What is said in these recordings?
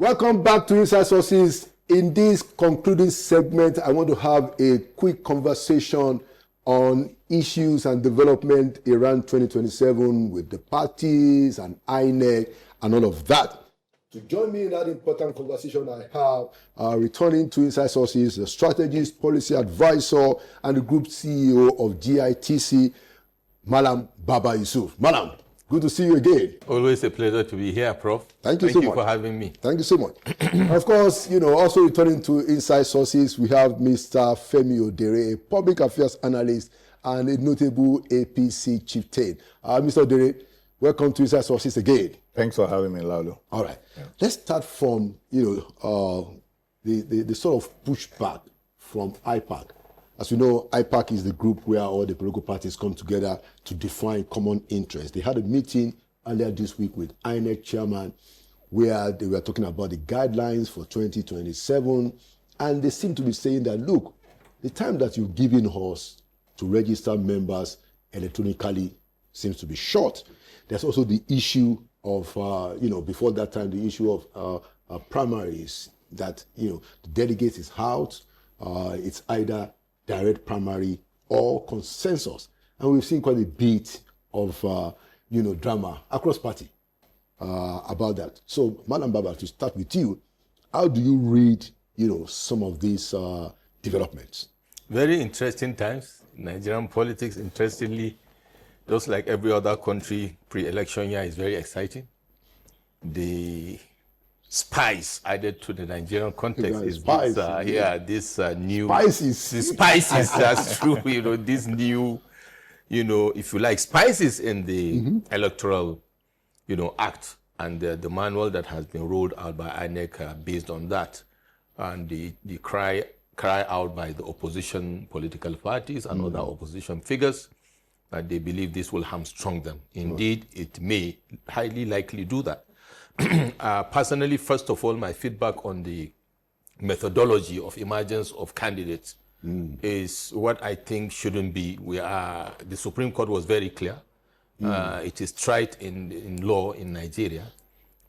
Welcome back to Inside Sources. In this concluding segment, I want to have a quick conversation on issues and development around 2027 with the parties and INEC and all of that. To join me in that important conversation, I have returning to Inside Sources, the strategist, policy advisor, and the group CEO of GITC, Malam Baba Yusuf. Malam, good to see you again. Always a pleasure to be here, Prof. Thank you so much. Thank you for having me. Thank you so much. Of course, also returning to Inside Sources, we have Mr. Femi Odere, a public affairs analyst and a notable APC chieftain. Mr. Odere, welcome to Inside Sources again. Thanks for having me, Lalo. All right. Yeah. Let's start from, the sort of pushback from IPAC. As you know, IPAC is the group where all the political parties come together to define common interests. They had a meeting earlier this week with INEC chairman where they were talking about the guidelines for 2027. And they seem to be saying that, look, the time that you've given us to register members electronically seems to be short. There's also the issue of, before that time, the issue of primaries, that, the delegate is out. It's either direct primary or consensus. And we've seen quite a bit of, drama across party about that. So, Madam Baba, to start with you, how do you read, some of these developments? Very interesting times. Nigerian politics, interestingly, just like every other country, pre-election year is very exciting. The spice added to the Nigerian context is spice, this new spices. The spices, that's true. This new, if you like, spices in the electoral, act and the manual that has been rolled out by INEC based on that, and the cry out by the opposition political parties and other opposition figures that they believe this will hamstrung them. Indeed, it may highly likely do that. Personally, first of all, my feedback on the methodology of emergence of candidates is what I think shouldn't be. The Supreme Court was very clear. It is tried in law in Nigeria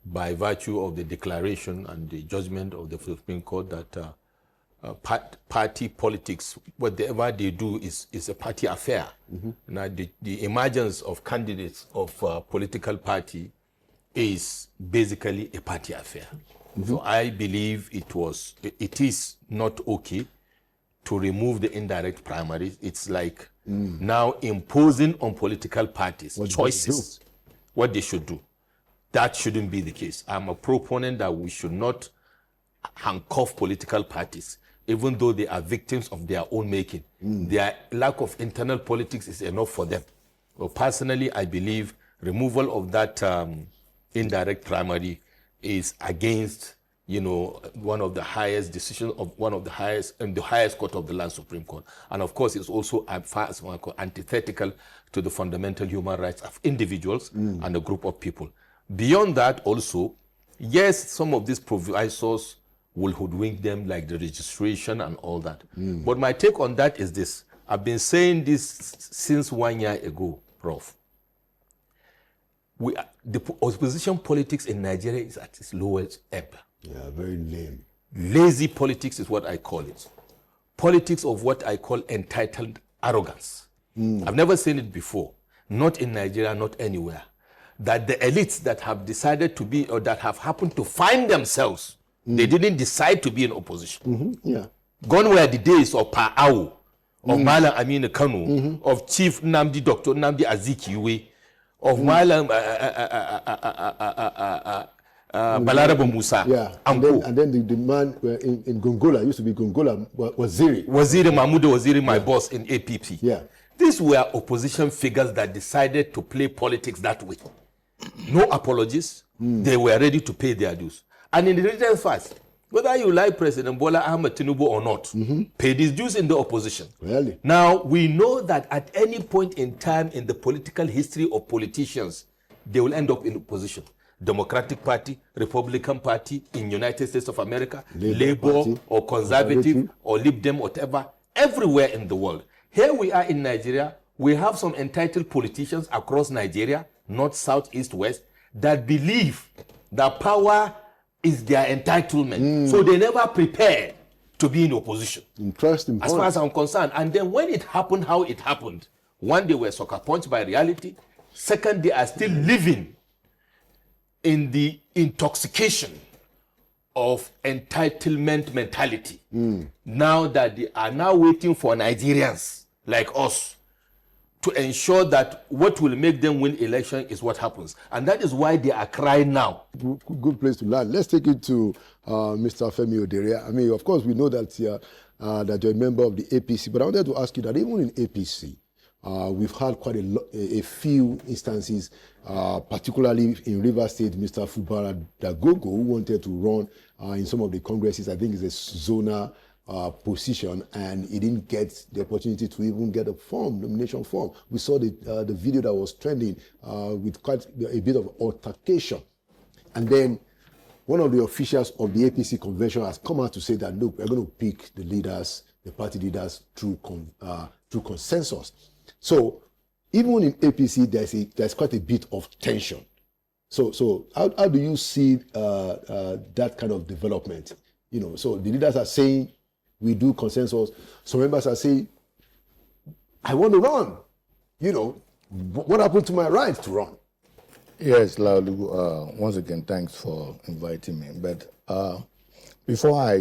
by virtue of the declaration and the judgment of the Supreme Court that party politics, whatever they do is a party affair. Now, the emergence of candidates of political party is basically a party affair. So I believe it is not okay to remove the indirect primaries. It's like now imposing on political parties choices, what they should do. That shouldn't be the case. I'm a proponent that we should not handcuff political parties, even though they are victims of their own making. Their lack of internal politics is enough for them. So personally, I believe removal of that indirect primary is against, one of the highest decisions of one of the highest and the highest court of the land, Supreme Court. And of course, it's also as far as antithetical to the fundamental human rights of individuals and a group of people. Beyond that, also, yes, some of these provisos will hoodwink them, like the registration and all that. But my take on that is this. I've been saying this since 1 year ago, Prof. The opposition politics in Nigeria is at its lowest ebb. Yeah, very lame. Lazy politics is what I call it. Politics of what I call entitled arrogance. I've never seen it before, not in Nigeria, not anywhere, that the elites that have decided to be, or that have happened to find themselves, they didn't decide to be in opposition. Gone were the days of Pa'au, of Malam Aminu Kano, of Chief Nnamdi, Dr. Nnamdi Azikiwe, of Malam Balarabe Musa. Yeah, and then the man in Gongola, used to be Gongola, Waziri Mahmoud Waziri, my boss in APP. Yeah. These were opposition figures that decided to play politics that way. No apologies. They were ready to pay their dues. And in the region fast, whether you like President Bola Ahmed Tinubu or not, paid his dues in the opposition. Really? Now, we know that at any point in time in the political history of politicians, they will end up in opposition. Democratic Party, Republican Party in United States of America, Labour or Conservative or Lib Dem, whatever, everywhere in the world. Here we are in Nigeria, we have some entitled politicians across Nigeria, north, south, east, west, that believe that power is their entitlement. So they never prepared to be in opposition. Interesting As point. far as I'm concerned. And then when it happened, how it happened, one, they were sucker punched by reality. Second, they are still living in the intoxication of entitlement mentality. Now that they are now waiting for Nigerians like us to ensure that what will make them win election is what happens. And that is why they are crying now. Good place to land. Let's take it to Mr. Femi Oderia. I mean, of course, we know that that you're a member of the APC, but I wanted to ask you that even in APC, we've had quite a few instances, particularly in Rivers State, Mr. Fubara Dagogo, who wanted to run in some of the congresses. I think it's a zonal position, and he didn't get the opportunity to even get a nomination form. We saw the video that was trending with quite a bit of altercation. And then one of the officials of the APC convention has come out to say that, look, we're going to pick the leaders, the party leaders, through consensus. So even in APC, there's quite a bit of tension. So how do you see that kind of development? You know, so the leaders are saying we do consensus. Some members are saying, I want to run. You know, what happened to my right to run? Yes, Laulu, once again, thanks for inviting me. But before I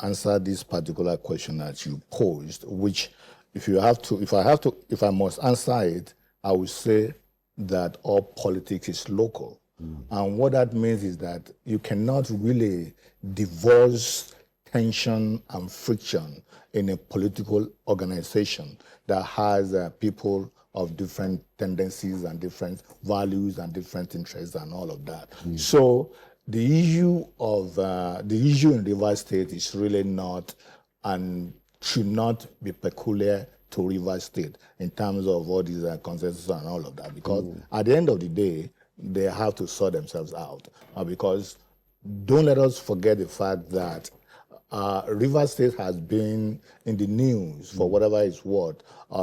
answer this particular question that you posed, which if I must answer it, I would say that all politics is local. And what that means is that you cannot really divorce tension and friction in a political organization that has people of different tendencies and different values and different interests and all of that. So the issue in Rivers State is really not and should not be peculiar to Rivers State in terms of what is consensus and all of that, because at the end of the day, they have to sort themselves out. Because don't let us forget the fact that Rivers State has been in the news for whatever it's worth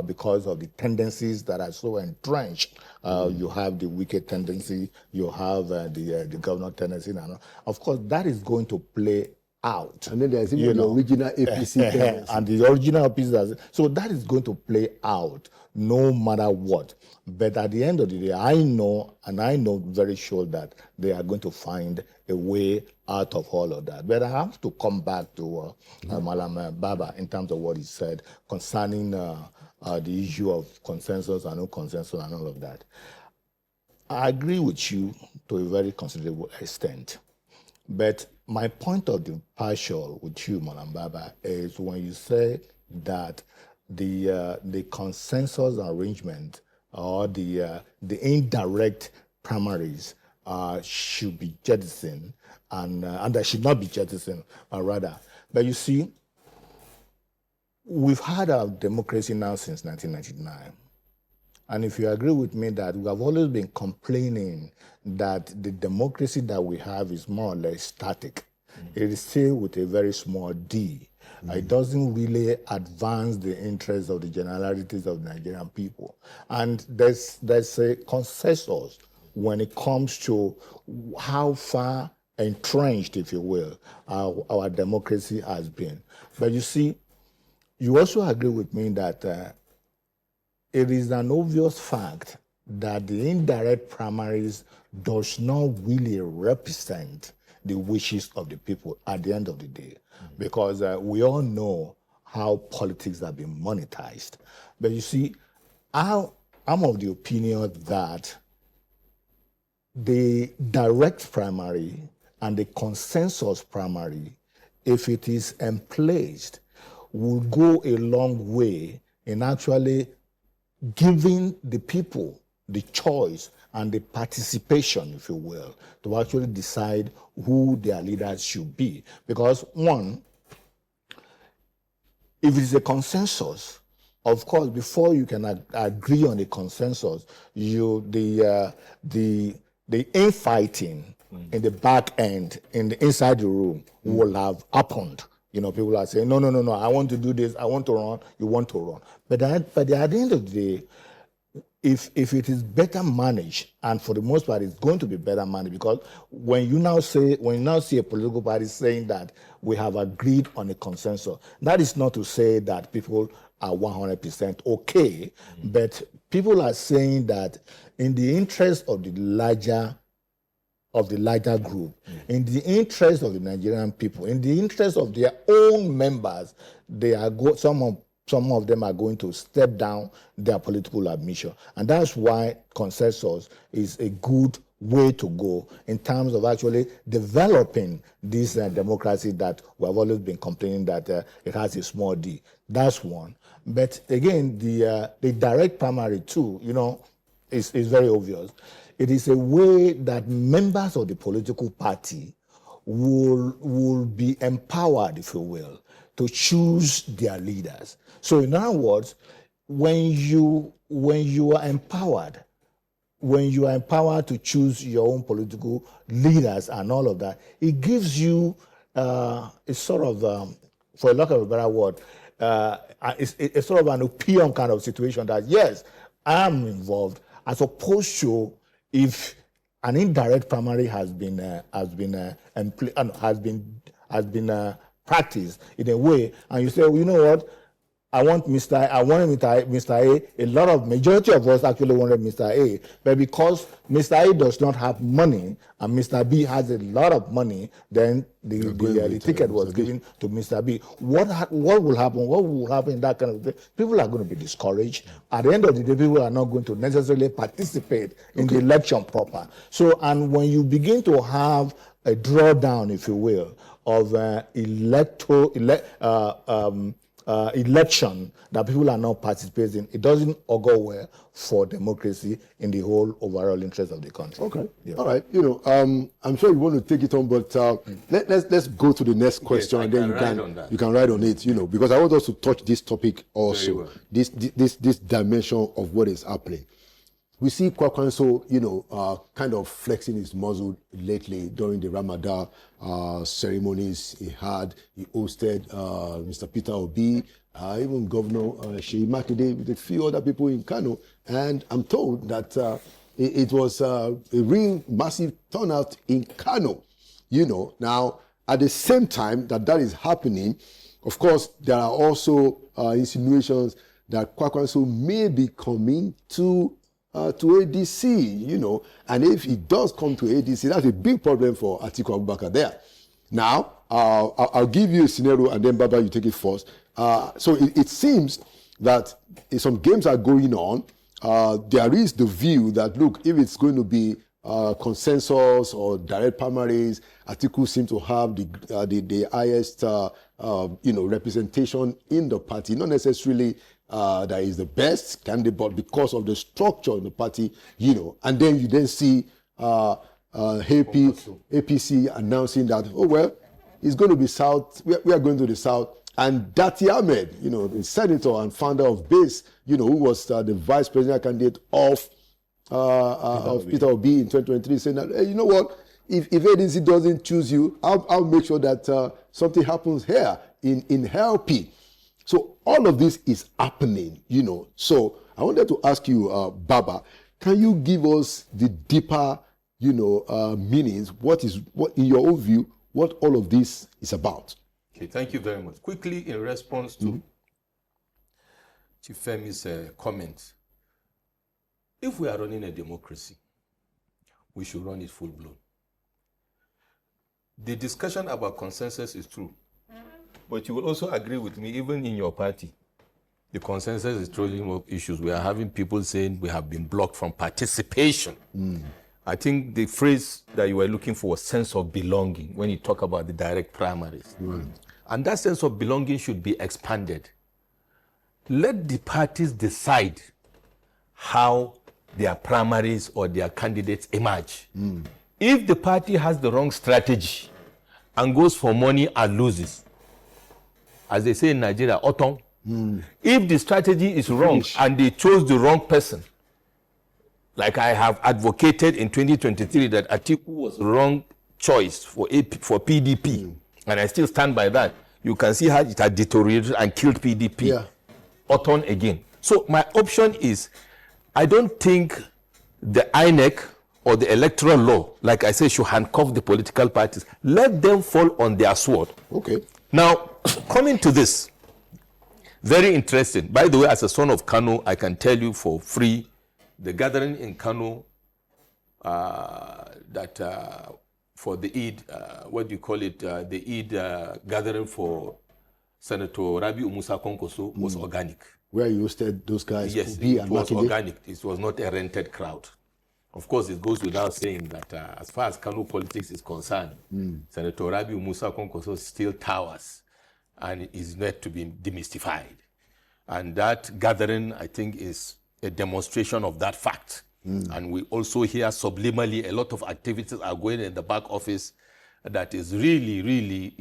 because of the tendencies that are so entrenched. You have the wicked tendency, you have the governor tendency, and of course that is going to play out. And then there's even the original APC tendency. And the original APC. So that is going to play out no matter what. But at the end of the day, I know very sure that they are going to find a way out of all of that. But I have to come back to Malam Baba in terms of what he said concerning the issue of consensus and no consensus and all of that. I agree with you to a very considerable extent. But my point of departure with you, Malam Baba, is when you say that the consensus arrangement or the indirect primaries should be jettisoned and they should not be jettisoned, rather. But you see, we've had our democracy now since 1999. And if you agree with me that we have always been complaining that the democracy that we have is more or less static. It is still with a very small d. It doesn't really advance the interests of the generalities of the Nigerian people. And there's a consensus when it comes to how far entrenched, if you will, our democracy has been. But you see, you also agree with me that it is an obvious fact that the indirect primaries does not really represent the wishes of the people at the end of the day, because we all know how politics have been monetized. But you see, I'm of the opinion that the direct primary and the consensus primary, if it is emplaced, will go a long way in actually giving the people the choice and the participation, if you will, to actually decide who their leaders should be. Because one, if it's a consensus, of course, before you can agree on a consensus, the infighting in the back end, inside the room, will have happened. You know, people are saying, no, I want to do this, I want to run, you want to run. But at the end of the day, if it is better managed, and for the most part, it's going to be better managed, because when you now see a political party saying that we have agreed on a consensus, that is not to say that people are 100% okay, but people are saying that in the interest of the larger group, in the interest of the Nigerian people, in the interest of their own members, some of them are going to step down their political ambition. And that's why consensus is a good way to go in terms of actually developing this democracy that we have always been complaining that it has a small d. That's one. But again, the direct primary too, is very obvious. It is a way that members of the political party will be empowered, if you will, to choose their leaders. So in other words, when you are empowered to choose your own political leaders and all of that, it gives you a sort of, for lack of a better word, it's sort of an opium kind of situation that, yes, I'm involved, as opposed to if an indirect primary has been practiced in a way, and you say, well, you know what, I wanted Mr. A. A lot of majority of us actually wanted Mr. A, but because Mr. A does not have money and Mr. B has a lot of money, then the ticket was given to Mr. B. What will happen? What will happen in that kind of thing? People are going to be discouraged. At the end of the day, people are not going to necessarily participate in the election proper. So, and when you begin to have a drawdown, if you will, of election that people are not participating, it doesn't augur well for democracy in the whole overall interest of the country. Okay. Yeah. All right. I'm sure you want to take it on, but let's go to the next question, Yes, and then you can ride on it. Because I want us to touch this topic also, well. this dimension of what is happening. We see Kwankwaso, kind of flexing his muscle lately during the Ramadan ceremonies he had. He hosted Mr. Peter Obi, even Governor Sheyi Makinde, with a few other people in Kano. And I'm told that it was a real massive turnout in Kano. Now, at the same time that is happening, of course, there are also insinuations that Kwankwaso may be coming to ADC, and if he does come to ADC, that's a big problem for Atiku Abubakar there. Now, I'll give you a scenario, and then Baba, you take it first. So it seems that some games are going on. There is the view that, look, if it's going to be consensus or direct primaries, Atiku seems to have the highest, representation in the party, not necessarily that is the best candidate, but because of the structure in the party, and then you then see APC announcing that, oh, well, it's going to be South, we are going to the South, and Dati Ahmed, the senator and founder of BASE, who was the vice presidential candidate of Peter Obi in 2023, saying that, hey, you know what, if ADC doesn't choose you, I'll make sure that something happens here in LP. So all of this is happening, So I wanted to ask you, Baba, can you give us the deeper, meanings? What in your own view, what all of this is about? Okay, thank you very much. Quickly, in response to Chief Femi's comments, if we are running a democracy, we should run it full blown. The discussion about consensus is true. But you will also agree with me, even in your party, the consensus is throwing up issues. We are having people saying we have been blocked from participation. I think the phrase that you were looking for was sense of belonging when you talk about the direct primaries. And that sense of belonging should be expanded. Let the parties decide how their primaries or their candidates emerge. If the party has the wrong strategy and goes for money and loses, as they say in Nigeria, Otong. If the strategy is wrong and they chose the wrong person, like I have advocated in 2023 that Atiku was the wrong choice for PDP, and I still stand by that. You can see how it had deteriorated and killed PDP. Otong again. So my option is I don't think the INEC or the electoral law, like I say, should handcuff the political parties. Let them fall on their sword. Okay. Now, coming to this, very interesting. By the way, as a son of Kano, I can tell you for free, the gathering in Kano for the Eid, what do you call it? The Eid gathering for Senator Rabiu Musa Konkoso was organic. Where you hosted those guys? Yes, Obi it and was Makinde? organic. It was not a rented crowd. Of course, it goes without saying that as far as Kano politics is concerned, Senator Rabiu Musa Konkoso still towers and is not to be demystified. And that gathering, I think, is a demonstration of that fact. And we also hear subliminally a lot of activities are going in the back office that is really, really,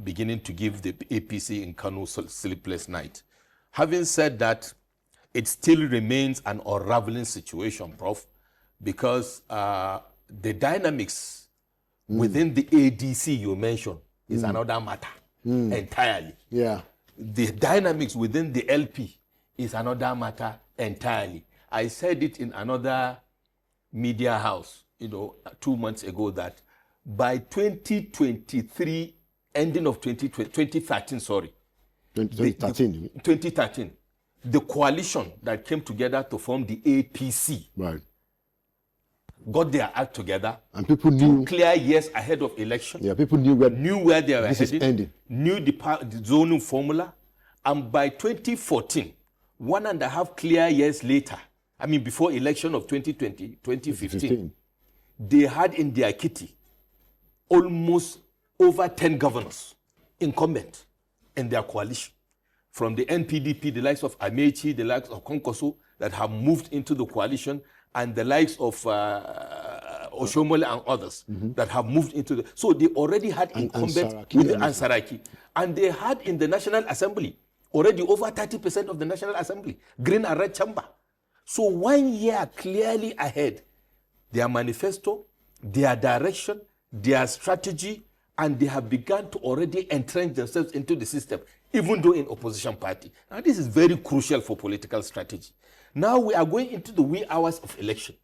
beginning to give the APC in Kano sleepless night. Having said that, it still remains an unraveling situation, Prof, because the dynamics within the ADC you mentioned is another matter entirely. Yeah. The dynamics within the LP is another matter entirely. I said it in another media house, 2 months ago, that by 2023, ending of 2013, sorry. 2013, the coalition that came together to form the APC got their act together. And people knew. Clear years ahead of election. Yeah, people knew where they were this heading. Is ending. Knew the zoning formula. And by 2014, 1.5 clear years later, I mean before election of 2015, they had in their kitty almost over 10 governors incumbent in their coalition. From the NPDP, the likes of Amechi, the likes of Konkoso that have moved into the coalition, and the likes of Oshomole and others that have moved into the... So they already had incumbents with the Ansaraki. And they had in the National Assembly already over 30% of the National Assembly, Green and Red Chamber. So 1 year clearly ahead, their manifesto, their direction, their strategy, and they have begun to already entrench themselves into the system, even though in opposition party. Now this is very crucial for political strategy. Now we are going into the wee hours of election.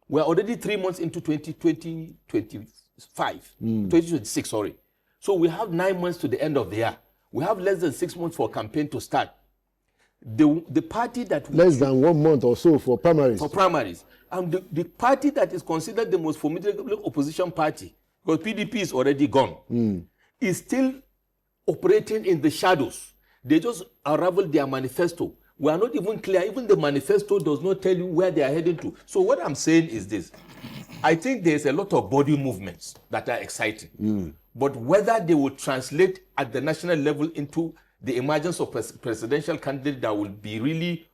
We are already 3 months into 2026, sorry. So we have 9 months to the end of the year. We have less than 6 months for campaign to start. The party that... Less than 1 month or so for primaries. For primaries. And the party that is considered the most formidable opposition party, because PDP is already gone, is still operating in the shadows. They just unraveled their manifesto. We are not even clear. Even the manifesto does not tell you where they are heading to. So what I'm saying is this. I think there's a lot of body movements that are exciting. But whether they will translate at the national level into the emergence of presidential candidate that will be really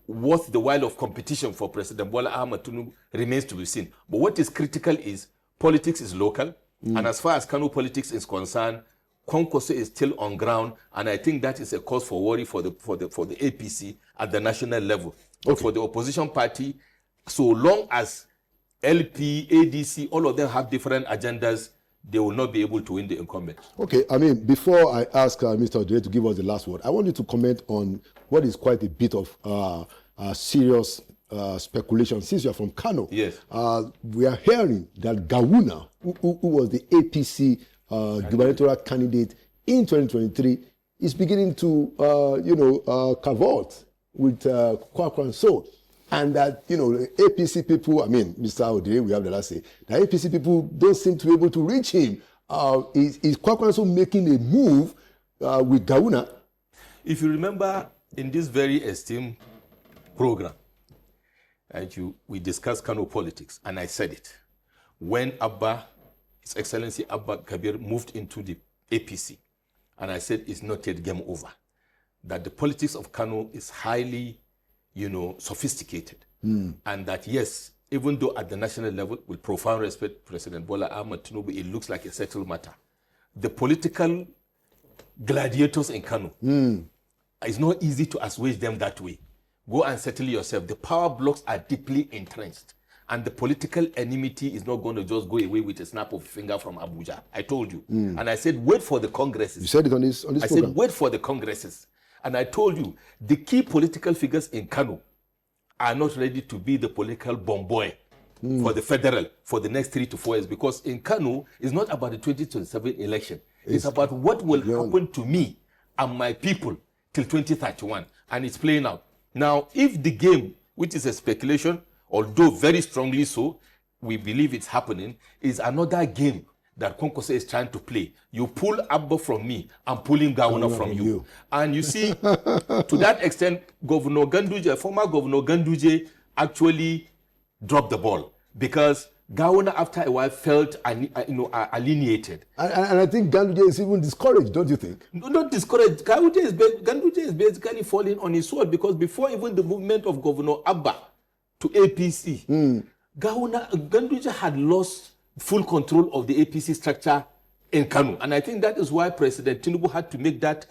worth the while of competition for President Bola Ahmed Tinubu remains to be seen. But what is critical is politics is local. And as far as Kano politics is concerned, Konkoso is still on ground, and I think that is a cause for worry for the APC at the national level. But for the opposition party, so long as LP, ADC, all of them have different agendas, they will not be able to win the incumbent. Okay, I mean, before I ask Mr. Odile to give us the last word, I want you to comment on what is quite a bit of serious speculation. Since you are from Kano, yes, we are hearing that Gawuna, who was the APC gubernatorial candidate in 2023, is beginning to, cavort with Kwakwanso. And that, the APC people, I mean, Mr. Odile, we have the last say, the APC people don't seem to be able to reach him. Is Kwakwanso making a move with Gawuna? If you remember, in this very esteemed program, we discussed Kano politics, and I said it. When His Excellency Abba Kabir moved into the APC, and I said it's not yet game over, that the politics of Kano is highly sophisticated. And that, yes, even though at the national level, with profound respect, President Bola Ahmed Tinubu, it looks like a settled matter. The political gladiators in Kano, it's not easy to assuage them that way. Go and settle yourself. The power blocks are deeply entrenched. And the political enmity is not going to just go away with a snap of a finger from Abuja. I told you. And I said, wait for the congresses. You said it on this program. I said, wait for the congresses. And I told you, the key political figures in Kano are not ready to be the political bomb boy for the federal for the next 3 to 4 years, because in Kano, it's not about the 2027 election. It's about what will happen to me and my people till 2031, and it's playing out. Now, if the game, which is a speculation, although very strongly so, we believe it's happening, is another game that Kwankwaso is trying to play. You pull Abba from me, I'm pulling Gawuna from you. And you see, to that extent, Governor Ganduje, former Governor Ganduje, actually dropped the ball, because Gawuna, after a while, felt alienated. And I think Ganduje is even discouraged, don't you think? No, not discouraged. Ganduje is basically falling on his sword, because before even the movement of Governor Abba to APC, Ganduje had lost full control of the APC structure in Kano. And I think that is why President Tinubu had to make that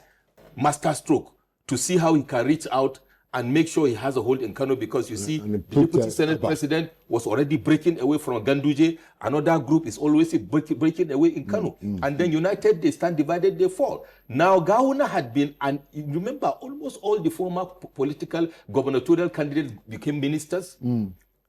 master stroke to see how he can reach out and make sure he has a hold in Kano, because you see, the Deputy Senate President was already breaking away from Ganduje. Another group is always breaking away in Kano. And then united, they stand, divided, they fall. Now, Gawuna had been, and remember, almost all the former political gubernatorial candidates became ministers,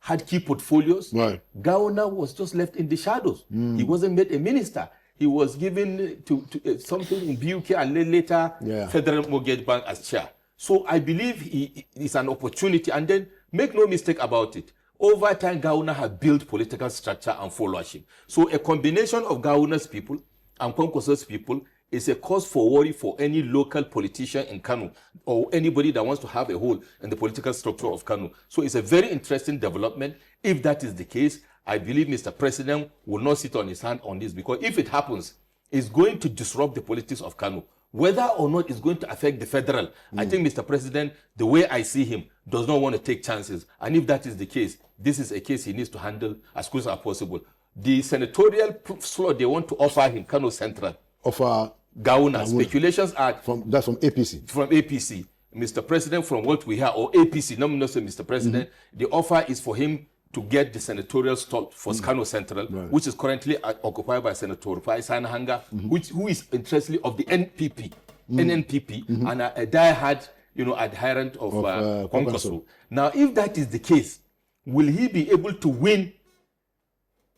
had key portfolios. Right. Gawuna was just left in the shadows. He wasn't made a minister. He was given to something in BUK and then later Federal Mortgage Bank as chair. So I believe it's an opportunity. And then make no mistake about it, over time Gawuna have built political structure and followership. So a combination of Gawuna's people and Kwankwaso's people is a cause for worry for any local politician in Kano or anybody that wants to have a hold in the political structure of Kano. So it's a very interesting development. If that is the case, I believe Mr. President will not sit on his hand on this, because if it happens, it's going to disrupt the politics of Kano. Whether or not it's going to affect the federal, I think Mr. President, the way I see him, does not want to take chances. And if that is the case, this is a case he needs to handle as quick as possible. The senatorial slot they want to offer him, Kano Central, offer Gawuna. Speculations are that's from APC. From APC, Mr. President, from what we hear, or APC, not Mr. President, the offer is for him to get the senatorial slot for Kano Central, which is currently occupied by Senator Rufai Sanahanga, who is interestingly of the NNPP, and a diehard, adherent of Kwankwaso. Now, if that is the case, will he be able to win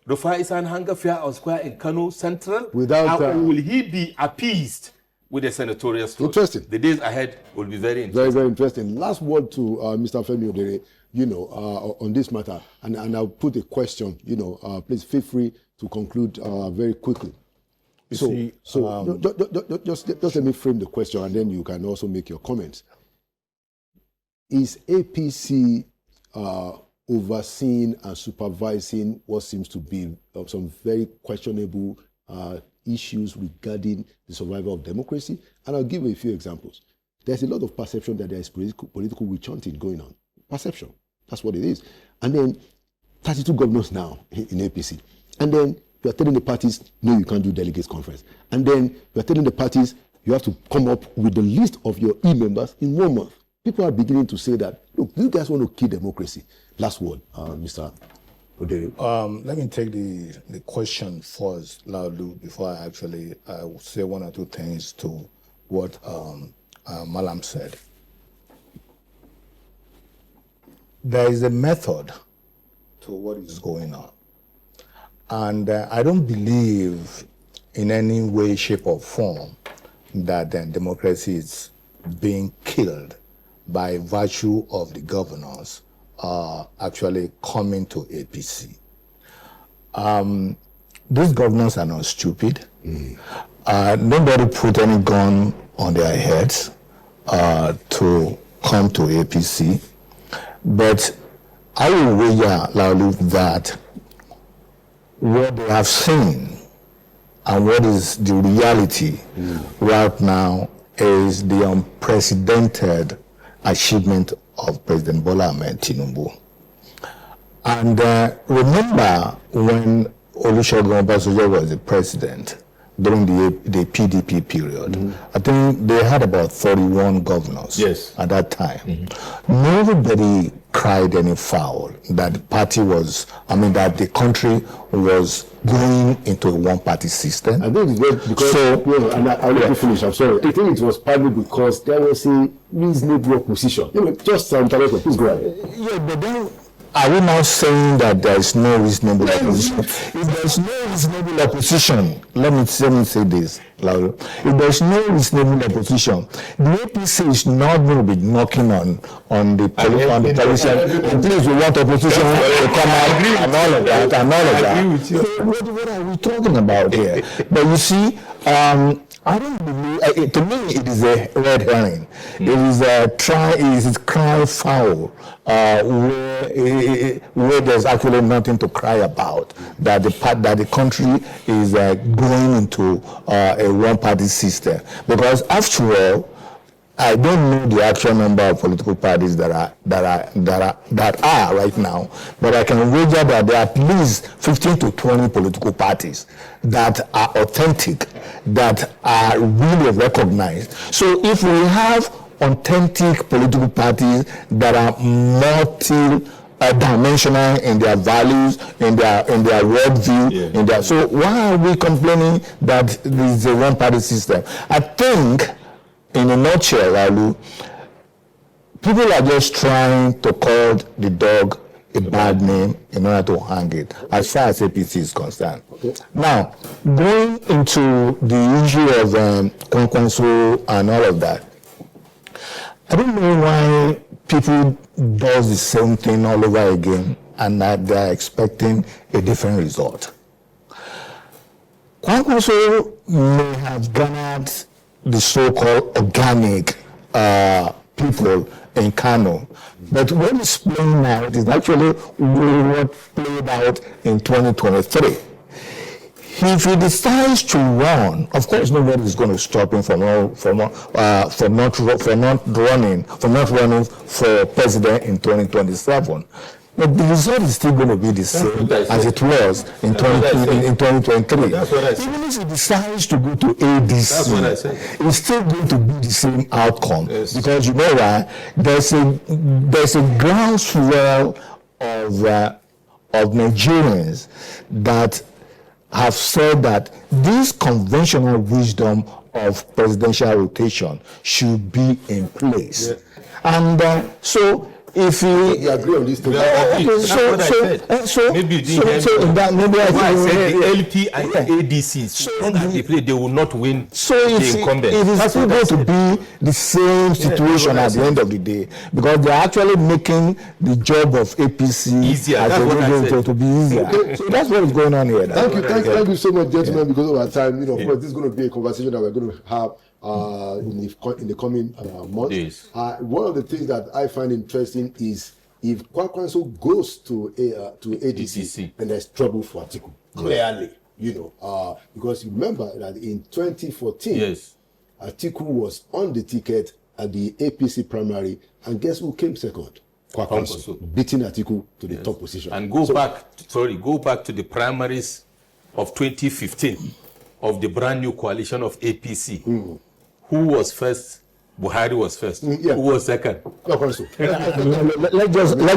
Rufai Sanahanga fair or square in Kano Central? Without, or will he be appeased with a senatorial slot? Interesting. The days ahead will be very interesting. Very, very interesting. Last word to Mr. Femi Odere, on this matter, and I'll put a question, please feel free to conclude very quickly. Just let me frame the question, and then you can also make your comments. Is APC overseeing and supervising what seems to be some very questionable issues regarding the survival of democracy? And I'll give you a few examples. There's a lot of perception that there is political witch hunting going on. Perception. That's what it is. And then 32 governors now in APC. And then you are telling the parties, no, you can't do delegates conference. And then you are telling the parties, you have to come up with the list of your e-members in 1 month. People are beginning to say that, look, you guys want to kill democracy. Last word, Mr. Odere. Let me take the question first, loudly, before I actually say 1 or 2 things to what Malam said. There is a method to what is going on. And I don't believe in any way, shape, or form that democracy is being killed by virtue of the governors actually coming to APC. These governors are not stupid. Nobody put any gun on their heads to come to APC. But I will wager loudly that what they have seen and what is the reality right now is the unprecedented achievement of President Bola Ahmed Tinubu. And remember when Olusegun Obasanjo was the president during the PDP period, I think they had about 31 governors at that time. Nobody cried any foul, that the party was, that the country was going into a one-party system. I think it's because, and I'll let you finish, I'm sorry. I think it was partly because there was a reasonable opposition. Just please go ahead. Yeah, but then, are we now saying that there is no reasonable opposition? If there is no reasonable opposition, let me say this, Lauro. If there is no reasonable opposition, the APC is not going to be knocking on the politician. And please, we want opposition to come out and all of that and all of that. So what are we talking about here? But you see, I don't believe. To me, it is a red herring. It is a cry foul, where there's actually nothing to cry about. That the country is going into a one-party system. Because after all, I don't know the actual number of political parties that are right now, but I can wager that there are at least 15 to 20 political parties that are authentic, that are really recognized. So if we have authentic political parties that are multi-dimensional in their values, in their worldview, so why are we complaining that this is a one-party system? I think, in a nutshell, Lalu, people are just trying to call the dog a bad name in order to hang it, as far as APC is concerned. Okay. Now, going into the issue of Kwankwaso and all of that, I don't know why people do the same thing all over again and that they're expecting a different result. Kwankwaso may have garnered the so-called organic people in Kano. But what is playing out is actually what played out in 2023. If he decides to run, of course nobody is going to stop him from not running for president in 2027. But the result is still going to be the same as it was in 2023. That's what I said. Even if he decides to go to ADC, that's what I said. It's still going to be the same outcome. Yes. Because you know why? There's a groundswell of Nigerians that have said that this conventional wisdom of presidential rotation should be in place. Yeah. And so if you agree on this thing, maybe I said the LP and the ADCs, they will not win the incumbent. It is still going to be the same situation at the end of the day, because they are actually making the job of APC easier. To be easier. Okay. So that's what is going on here. Thank you so much, gentlemen, because of our time. Of course, this is going to be a conversation that we're going to have in the coming months. Yes. One of the things that I find interesting is if Kwankwaso goes to ADC and there's trouble for Atiku, clearly, because remember that in 2014, yes, Atiku was on the ticket at the APC primary, and guess who came second? Kwankwaso, beating Atiku to the top position. And go back to the primaries of 2015 of the brand new coalition of APC. Mm. Who was first? Buhari was first. Yeah. Who was second? Let's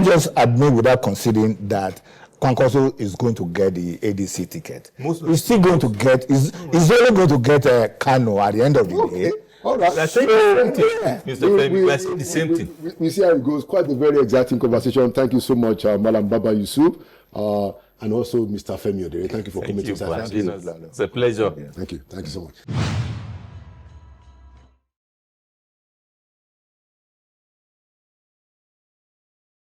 just admit without conceding that Kwankwaso is going to get the ADC ticket. He's still going to get. He's only going to get a Kano at the end of the day. All right. That's the same thing. We see how it goes. Quite a very exciting conversation. Thank you so much, Malam Baba Yusuf, and also Mr. Femi Odere. Thank you for coming to us. It's a pleasure. Thank you. Thank you so much.